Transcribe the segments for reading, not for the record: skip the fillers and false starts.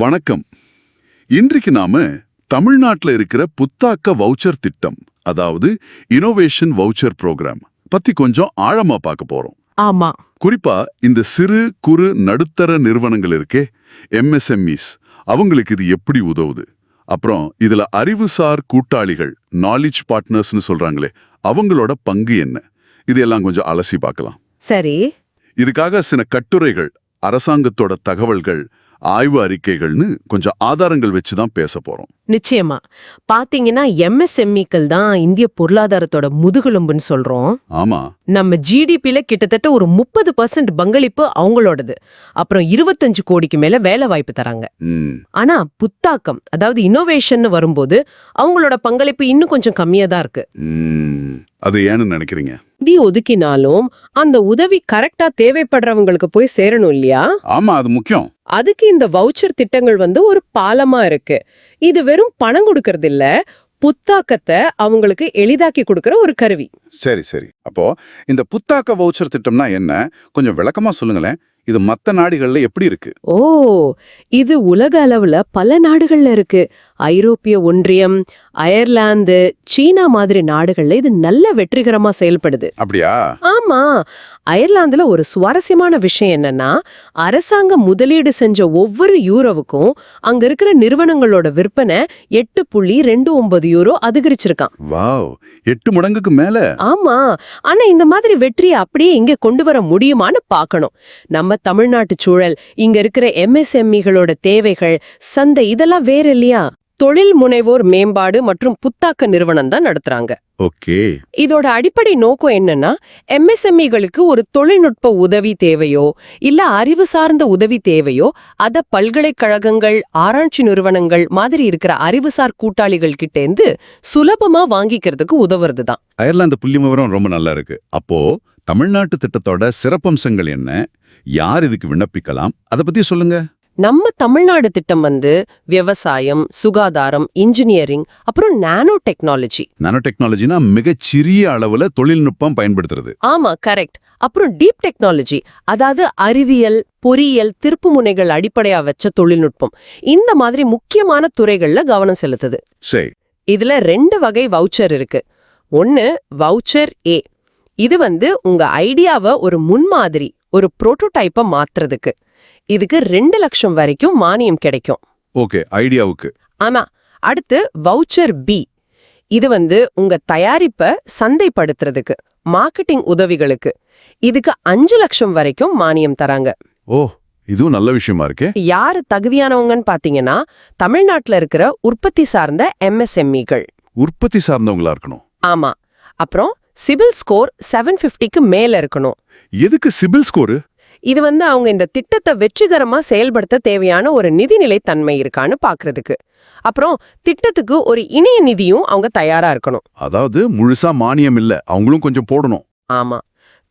வணக்கம். இன்றைக்கு நாம தமிழ்நாட்டுல இருக்கிற புத்தாக்க வவுச்சர் திட்டம், அதாவது இன்னோவேஷன் வவுச்சர் புரோகிராம் பத்தி கொஞ்சம் ஆழமா பார்க்க போறோம். ஆமா. குறிப்பா இந்த சிறு குறு நடுத்தர நிறுவனங்கள் இருக்கே, MSMEs, அவங்களுக்கு இது எப்படி உதவுது? அப்புறம் இதுல அறிவுசார் கூட்டாளிகள், நாலேஜ் பார்ட்னர்ஸ்னு சொல்றாங்களே, அவங்களோட பங்கு என்ன? இதெல்லாம் கொஞ்சம் அலசி பார்க்கலாம். சரி. இதுக்காக சில கட்டுரைகள், அரசாங்கத்தோட தகவல்கள், ஆய்வு அறிக்கைகள்னு கொஞ்சம் ஆதாரங்கள் வச்சுதான் பேச போறோம். நிச்சயமா. பாத்தீங்கன்னா MSMEக்கள் தான் இந்திய பொருளாதாரத்தோட முதுகெலும்புன்னு சொல்றோம். ஆமா. நம்ம GDPல கிட்டத்தட்ட ஒரு 30% பங்களிப்பு அவங்களோடது. அப்புறம் 25 கோடிக்கு மேல வேலை வாய்ப்பு தராங்க. ஆனா புத்தாக்கம், அதாவது இன்னோவேஷன் வரும்போது அவங்களோட பங்களிப்பு இன்னும் கொஞ்சம் கம்மியா தான் இருக்கு. அது ஏன்னு நினைக்கிறீங்க? நிதி ஒதுக்கினாலும் அந்த உதவி கரெக்டா தேவைப்படுறவங்களுக்கு போய் சேரணும் இல்லையா? ஆமா, அது முக்கியம். அதுக்கு இந்த வவுச்சர் திட்டங்கள் ஒரு பாலமா இருக்கு. இது வெறும் பணம் கொடுக்கறது இல்ல, புத்தாக்கத்தை அவங்களுக்கு எளிதாக்கி கொடுக்கற ஒரு கருவி. சரி. அப்போ இந்த புத்தாக்க வவுச்சர் திட்டம்னா என்ன? கொஞ்சம் விளக்கமா சொல்லுங்களேன். இது மத்த நாடுகள்ல எப்படி இருக்கு? ஓ, இது உலக அளவுல பல நாடுகள்ல இருக்கு. ஐரோப்பிய ஒன்றியம், அயர்லாந்து, சீனா மாதிரி நாடுகள்ல இது நல்ல வெற்றிகரமா செயல்படுது. அப்படியா? ஆமா. அயர்லாந்துல ஒரு சுவாரஸ்யமான விஷயம் என்னன்னா, அரசாங்கம் முதலீடு செஞ்ச ஒவ்வொரு யூரோவுக்கும் அங்க இருக்கிற நிறுவனங்களோட விற்பனை 8.29 யூரோ அதிகரிச்சிருக்கான். வாவ், 8 மடங்குக்கு மேல. ஆமா. ஆனா இந்த மாதிரி வெற்றியை அப்படியே இங்க கொண்டு வர முடியுமான்னு பார்க்கணும். நம்ம தமிழ்நாட்டு சூழல், இங்க இருக்கிற MSMEகளோட தேவைகள், சந்தை இதெல்லாம் வேற இல்லையா? தொழில் முனைவோர் மேம்பாடு மற்றும் புத்தாக்க நிறுவனம் தான் நடத்துறாங்க. ஓகே. இதோட அடிப்படை நோக்கம் என்னன்னா, MSMEகளுக்கு ஒரு தொழில்நுட்ப உதவி தேவையோ இல்ல அறிவு சார்ந்த உதவி தேவையோ அத பல்கலைக்கழகங்கள், ஆராய்ச்சி நிறுவனங்கள் மாதிரி இருக்கிற அறிவுசார் கூட்டாளிகள் கிட்டேந்து சுலபமா வாங்கிக்கிறதுக்கு உதவுறது தான். அயர்லாந்து புள்ளிவிவரம் ரொம்ப நல்லா இருக்கு. அப்போ தமிழ்நாட்டு திட்டத்தோட சிறப்பம்சங்கள் என்ன? யார் இதுக்கு விண்ணப்பிக்கலாம்? அத பத்தி சொல்லுங்க. நம்ம தமிழ்நாடு திட்டம் விவசாயம், சுகாதாரம், இன்ஜினியரிங், அப்புறம் நானோ டெக்னாலஜி. நானோ டெக்னாலஜினா மிகச்சிறிய அளவுல தொழில்நுட்பம் பயன்படுத்துறது. ஆமா, கரெக்ட். அப்புறம் டீப் டெக்னாலஜி, அதாவது அறிவியல், பொறியியல், திருப்புமுனைகள் அடிப்படையா வச்ச தொழில்நுட்பம். இந்த மாதிரி முக்கியமான துறைகள்ல கவனம் செலுத்துது. சரி. இதுல 2 வகை வவுச்சர் இருக்கு. ஒன்னு வவுச்சர் A. இது உங்க ஐடியாவை ஒரு முன்மாதிரி, ஒரு புரோட்டோடைப்பா மாத்துறதுக்கு. இதுக்கு 2 லட்சம் வரைக்கும் மானியம் கிடைக்கும். ஓகே, ஐடியாவுக்கு. ஆமா. அடுத்து வவுச்சர் B. இது உங்க தயாரிப்பை சந்தைப்படுத்துறதுக்கு, மார்க்கெட்டிங் உதவிகளுக்கு. இதுக்கு 5 லட்சம் வரைக்கும் மானியம் தராங்க. ஓ, இதுவும் நல்ல விஷயமா இருக்கே. யாரு தகுதியானவங்கன்னு பாத்தீங்கன்னா, தமிழ்நாட்டுல இருக்கிற உற்பத்தி சார்ந்த MSMEகள். உற்பத்தி சார்ந்தவங்களா இருக்கணும். ஆமா. அப்புறம் சிபில் ஸ்கோர் 750க்கு மேல இருக்கணும். எதுக்கு சிபில் ஸ்கோரு? இது அவங்க இந்த திட்டத்தை வெற்றிகரமா செயல்படுத்த தேவையான ஒரு நிதிநிலை தன்மை இருக்கான்னு பாக்குறதுக்கு. அப்புறம் திட்டத்துக்கு ஒரு இணைய நிதியும் அவங்க தயாரா இருக்கணும். அதாவது முழுசா மானியம் இல்ல, அவங்களும் கொஞ்சம் போடணும். ஆமா.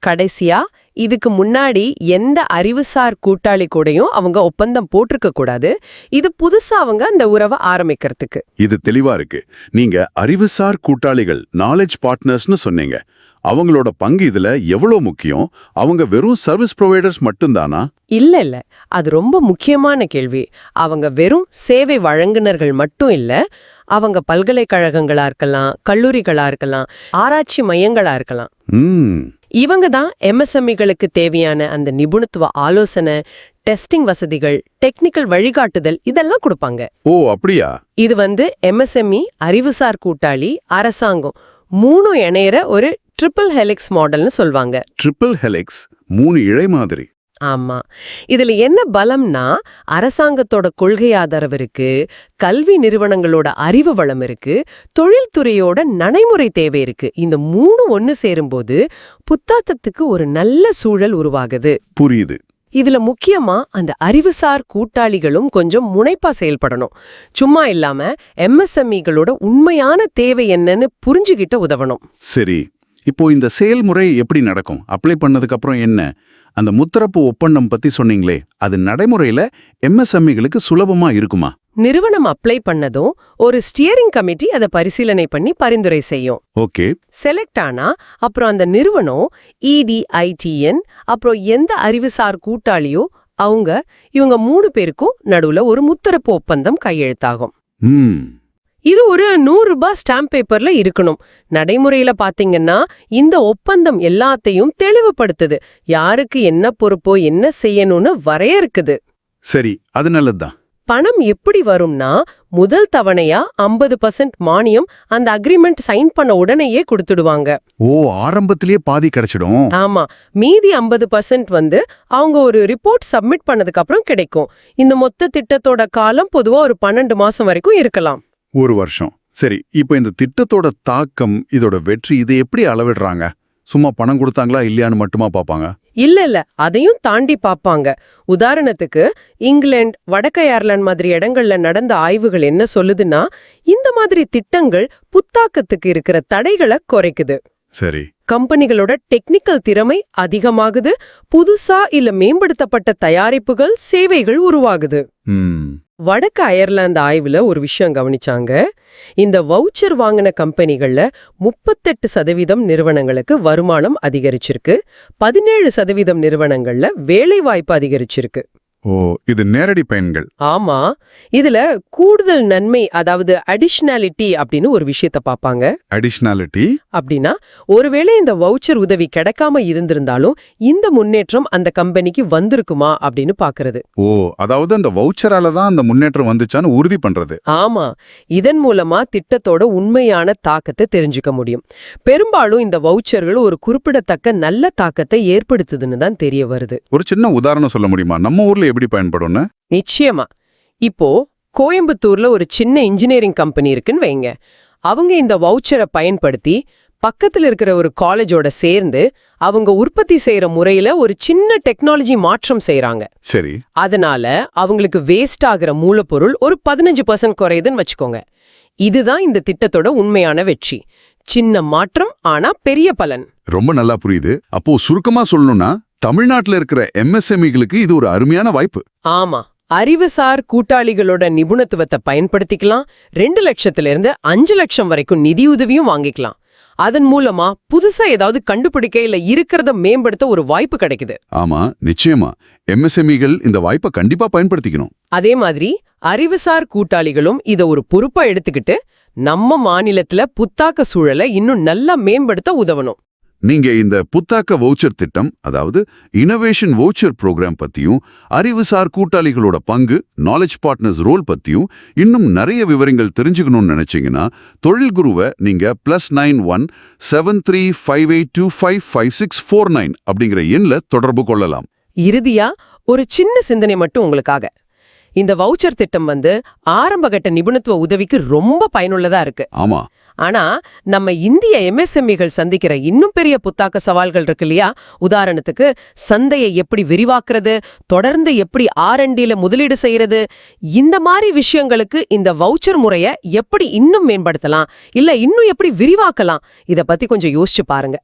கடைசியா, இதுக்கு முன்னாடி எந்த அறிவுசார் கூட்டாளி கூடயும் அவங்க ஒப்பந்தம் போட்டிருக்க கூடாது. இது புதுசா அந்த உறவை ஆரம்பிக்கிறதுக்கு. இது தெளிவா இருக்கு. நீங்க அறிவுசார் கூட்டாளிகள், நாலேஜ் பார்ட்னர்ஸ்னு சொன்னீங்க. அவங்களோட பங்கு இதுல எவ்வளவு முக்கியம்? அவங்க வெறும் சர்வீஸ் ப்ரொவைடர்ஸ் மட்டும்தானா? இல்ல. அது ரொம்ப முக்கியமான கேள்வி. அவங்க வெறும் சேவை வழங்குனர்கள் மட்டும் இல்ல. அவங்க பல்கலைக்கழகங்களா இருக்கலாம், கல்லூரிகளா இருக்கலாம், ஆராய்ச்சி மையங்களா இருக்கலாம். இவங்க தான் MSMEகளுக்கு தேவையான அந்த நிபுணத்துவ ஆலோசனை, டெஸ்டிங் வசதிகள், டெக்னிக்கல் வழிகாட்டுதல் இதெல்லாம் கொடுப்பாங்க. ஓ, அப்படியா? இது MSME, அறிவுசார் கூட்டாளி, அரசாங்கம் 3 இணையற ஒரு ட்ரிபிள் ஹெலிக்ஸ் மாடல்னு சொல்வாங்க. ட்ரிபிள் ஹெலிக்ஸ், 3 இழை மாதிரி. ஆமா. இதுல என்ன பலம்னா, அரசாங்கத்தோட கொள்கை ஆதரவு இருக்கு, கல்வி நிறுவனங்களோட அறிவு வளம் இருக்கு, தொழில்துறையோட நடைமுறை தேவை இருக்கு. இந்த 3 ஒன்னு சேரும்போது புத்தாக்கத்துக்கு ஒரு நல்ல சூழல் உருவாகுது. புரியுது. இதுல முக்கியமா அந்த அறிவுசார் கூட்டாளிகளும் கொஞ்சம் முனைப்பா செயல்படணும். சும்மா இல்லாம MSMEகளோட உண்மையான தேவை என்னன்னு புரிஞ்சுகிட்ட உதவணும். சரி. இப்போ இந்த செயல்முறை எப்படி நடக்கும்? அப்ளை பண்ணதுக்கு அப்புறம் என்ன? அந்த முத்தரப்பு ஒப்பந்தம் பத்தி சொன்னீங்களே, அது நடைமுறையில MSMEகளுக்கு சுலபமா இருக்குமா? நிறுவனம் அப்ளை பண்ணதும் ஒரு ஸ்டியரிங் கமிட்டி அதை பரிசீலனை பண்ணி பரிந்துரை செய்யும். ஓகே. செலக்ட் ஆனா அப்புறம் அந்த நிறுவனம் EDITN, அப்புறம் எந்த அறிவுசார் கூட்டாளியோ இவங்க 3 பேருக்கும் நடுவுல ஒரு முத்தரப்பு ஒப்பந்தம் கையெழுத்தாகும். ம் இது ஒரு ₹100 ஸ்டாம்ப் பேப்பர்ல இருக்கணும். நடைமுறையில பாத்தீங்கன்னா இந்த ஒப்பந்தம் எல்லாத்தையும் தெளிவுபடுத்துது. யாருக்கு என்ன பொறுப்போ என்ன செய்யணும்னு வரையறுக்குது. சரி, அது நல்லதுதான். பணம் எப்படி வரும்னா, முதல் தவணையா 50% மானியம் அந்த அக்ரிமெண்ட் சைன் பண்ண உடனேயே கொடுத்துடுவாங்க. ஓ, ஆரம்பத்திலேயே பாதி கிடைச்சிடும். ஆமா, மீதி 50% அவங்க ஒரு ரிப்போர்ட் சப்மிட் பண்ணதுக்கு அப்புறம் கிடைக்கும். இந்த மொத்த திட்டத்தோட காலம் பொதுவா ஒரு 12 மாசம் வரைக்கும் இருக்கலாம். 1 வருஷம். சரி, இப்போ இந்த திட்டத்தோட தாக்கம், இதோட வெற்றி, இதை எப்படி அளவிடுறாங்க? சும்மா பணம் கொடுத்தாங்களா இல்லையான்னு மட்டுமா பாப்பாங்க? இல்ல, அதையும் தாண்டி பாப்பாங்க. உதாரணத்துக்கு இங்கிலாந்து, வடக்கு அயர்லாந்து மாதிரி இடங்கள்ல நடந்த ஆய்வுகள் என்ன சொல்லுதுன்னா, இந்த மாதிரி திட்டங்கள் புத்தாக்கத்துக்கு இருக்கிற தடைகளை குறைக்குது. சரி. கம்பெனிகளோட டெக்னிக்கல் திறமை அதிகமாகுது. புதுசா இல்ல மேம்படுத்தப்பட்ட தயாரிப்புகள், சேவைகள் உருவாகுது. ம் வடக்கு அயர்லாந்து ஆய்வுல ஒரு விஷயம் கவனிச்சாங்க. இந்த வவுச்சர் வாங்கின கம்பெனிகள்ல 38% நிறுவனங்களுக்கு வருமானம் அதிகரிச்சிருக்கு. 17% நிறுவனங்கள்ல வேலைவாய்ப்பு அதிகரிச்சிருக்கு. ஓ, இது நேரடி பயன்கள். ஆமா, இதுல கூடுதல் நன்மை, அதாவது அடிஷனாலிட்டி அப்படின்னு ஒரு விஷயத்த பாப்பாங்க. அடிஷனாலிட்டி அப்படின்னா, ஒருவேளை இந்த வவுச்சர் உதவி கிடைக்காம இருந்திருந்தாலும் இந்த முன்னேற்றம் அந்த கம்பெனிக்கு வந்திருக்குமா அப்படின்னு பாக்குறது. ஓ, அதாவது அந்த வவுச்சரால தான் அந்த முன்னேற்றம் வந்துச்சான்னு உறுதி பண்றது. ஆமா, இதன் மூலமா திட்டத்தோட உண்மையான தாக்கத்தை தெரிஞ்சுக்க முடியும். பெரும்பாலும் இந்த வவுச்சர்கள் ஒரு குறிப்பிடத்தக்க நல்ல தாக்கத்தை ஏற்படுத்துதுன்னு தான் தெரிய வருது. ஒரு சின்ன உதாரணம் சொல்ல முடியுமா? நம்ம ஊர்ல எப்படி பயன்படும்னு? நிச்சயமா. இப்போ கோயம்புத்தூர்ல ஒரு சின்ன இன்ஜினியரிங் கம்பெனி இருக்குன்னு வைங்க. அவங்க இந்த வவுச்சரை பயன்படுத்தி பக்கத்துல இருக்கிற ஒரு காலேஜோட சேர்ந்து அவங்க உற்பத்தி செய்யற முறையில ஒரு சின்ன டெக்னாலஜி மாற்றம் செய்யறாங்க. சரி. அதனால அவங்களுக்கு வேஸ்ட் ஆகிற மூலப்பொருள் ஒரு 15% குறையுதுன்னு வச்சுக்கோங்க. இதுதான் இந்த திட்டத்தோட உண்மையான வெற்றி. சின்ன மாற்றம், ஆனா பெரிய பலன். ரொம்ப நல்லா புரியுது. அப்போ சுருக்கமா சொல்லணும்னா, தமிழ்நாட்டுல இருக்கிற MSMEகளுக்கு இது ஒரு அருமையான வாய்ப்பு. ஆமா, அறிவுசார் கூட்டாளிகளோட நிபுணத்துவத்தை பயன்படுத்திக்கலாம். 2 லட்சத்திலிருந்து 5 லட்சம் வரைக்கும் நிதியுதவியும் வாங்கிக்கலாம். அதன் மூலமா புதுசா ஏதாவது கண்டுபிடிக்க இல்ல இருக்கிறத மேம்படுத்த ஒரு வாய்ப்பு கிடைக்குது. ஆமா, நிச்சயமா MSMEகள் இந்த வாய்ப்பை கண்டிப்பா பயன்படுத்திக்கணும். அதே மாதிரி அறிவுசார் கூட்டாளிகளும் இத ஒரு பொறுப்பா எடுத்துக்கிட்டு நம்ம மாநிலத்துல புத்தாக்க சூழலை இன்னும் நல்லா மேம்படுத்த உதவணும். நீங்க இந்த புத்தாக்க வவுச்சர் திட்டம், அதாவது இனோவேஷன் வவுச்சர் ப்ரோக்ராம் பத்தியும், அறிவுசார் கூட்டாளிகளோட பங்கு, நாலேஜ் பார்ட்னர்ஸ் ரோல் பத்தியும் இன்னும் நிறைய விவரங்கள் தெரிஞ்சுக்கணும்னு நினைச்சீங்கன்னா, தொழில் குருவை நீங்க +91 7358255649 அப்படிங்கிற எண்ல தொடர்பு கொள்ளலாம். இறுதியா ஒரு சின்ன சிந்தனை மட்டும் உங்களுக்காக. இந்த வவுச்சர் திட்டம் ஆரம்பகட்ட நிபுணத்துவ உதவிக்கு ரொம்ப பயனுள்ளதா இருக்கு. ஆமா. ஆனா நம்ம இந்திய MSMEகள் சந்திக்கிற இன்னும் பெரிய புத்தாக்க சவால்கள் இருக்கு இல்லையா? உதாரணத்துக்கு சந்தையை எப்படி விரிவாக்குறது, தொடர்ந்து எப்படி R&Dல முதலீடு செய்யறது, இந்த மாதிரி விஷயங்களுக்கு இந்த வவுச்சர் முறைய எப்படி இன்னும் மேம்படுத்தலாம், இல்ல இன்னும் எப்படி விரிவாக்கலாம், இத பத்தி கொஞ்சம் யோசிச்சு பாருங்க.